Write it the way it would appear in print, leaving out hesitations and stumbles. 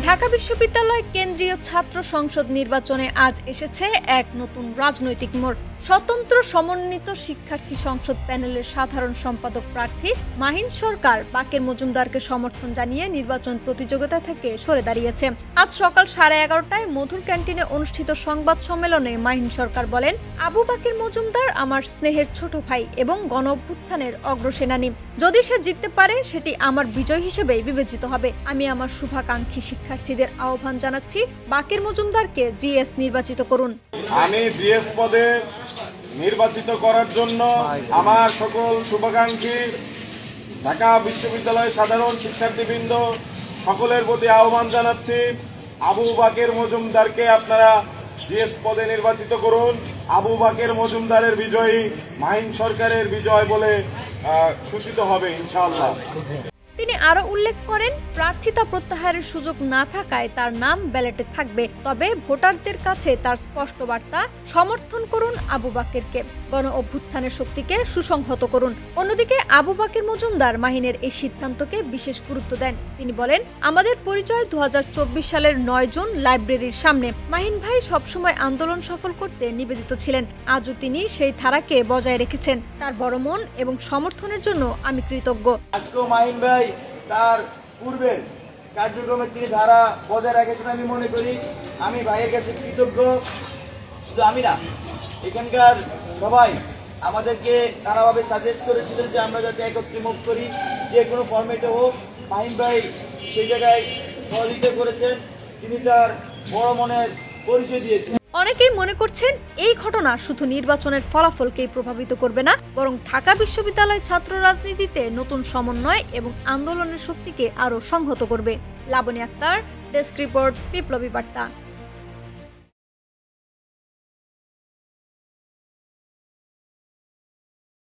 ঢাকা বিশ্ববিদ্যালয় কেন্দ্রীয় ছাত্র সংসদ নির্বাচনে আজ এসেছে এক নতুন রাজনৈতিক মোড়। স্বতন্ত্র সমন্বিত শিক্ষার্থী সংসদ প্যানেলের সাধারণ সম্পাদক প্রার্থী মাহিন সরকার বাকের মজুমদারকে সমর্থন জানিয়ে নির্বাচন প্রতিযোগিতা থেকে সরে দাঁড়িয়েছে। আজ সকাল 11:30টায় মধুর ক্যান্টিনে অনুষ্ঠিত সংবাদ সম্মেলনে মাহিন সরকার বলেন, আবু বাকের মজুমদার আমার স্নেহের ছোট ভাই এবং গণঅভ্যুত্থানের অগ্রসেনানী। যদি সে জিততে পারে সেটি আমার বিজয় হিসেবেই বিবেচিত হবে। আমি আমার শুভাকাঙ্ক্ষী শিক্ষার্থীদের আহ্বান জানাচ্ছি, বাকের মজুমদারকে জিএস নির্বাচিত করুন। আমি জিএস পদে নির্বাচিত করার জন্য আমার সকল শুভাকাঙ্ক্ষী ঢাকা বিশ্ববিদ্যালয় সাধারণ শিক্ষার্থীবৃন্দ সকলের প্রতি আহ্বান জানাচ্ছি, আবু বাকের মজুমদারকে আপনারা জিএস পদে নির্বাচিত করুন। আবু বাকের মজুমদারের বিজয়ী মাহিন সরকারের বিজয় বলে সূচিত হবে ইনশাআল্লাহ। তিনি আরো উল্লেখ করেন, প্রার্থিতা প্রত্যাহারের সুযোগ না থাকায় তার নাম ব্যালটে থাকবে। তবে ভোটারদের কাছে তার স্পষ্ট বার্তা, সমর্থন করুন আবু বাকেরকে, গণ অভ্যুত্থানের শক্তিকে সুসংহত করুন। অন্যদিকে আবু বাকের মজুমদার মাহিনের এই সিদ্ধান্তকে বিশেষ গুরুত্ব দেন। তিনি বলেন, আমাদের পরিচয় 2024 সালের 9 জুন লাইব্রেরির সামনে। মাহিন ভাই সবসময় আন্দোলন সফল করতে নিবেদিত ছিলেন। আজও তিনি সেই ধারাকে বজায় রেখেছেন। তার বড় মন এবং সমর্থনের জন্য আমি কৃতজ্ঞ। মাহিন ভাই তার পূর্বের কার্যক্রমে তিনি ধারা বজায় রেখেছেন আমি মনে করি। আমি ভাইয়ের কাছে কৃতজ্ঞ। শুধু আমি না, এখানকার সবাই আমাদেরকে নানাভাবে সাজেস্ট করেছিলেন যে আমরা যাতে একত্রে মুভ করি, যে কোনো ফরম্যাটে হোক। মাহিন ভাই সেই জায়গায় সহযোগিতা করেছেন, তিনি তার বড় মনের পরিচয় দিয়েছেন। অনেকেই মনে করছেন এই ঘটনা শুধু নির্বাচনের ফলাফলকেই প্রভাবিত করবে না, বরং ঢাকা বিশ্ববিদ্যালয় ছাত্র রাজনীতিতে নতুন সমন্বয় এবং আন্দোলনের শক্তিকে আরও সংহত করবে। লাবনী আক্তার, ডেস্ক রিপোর্ট, বিপ্লবী বার্তা।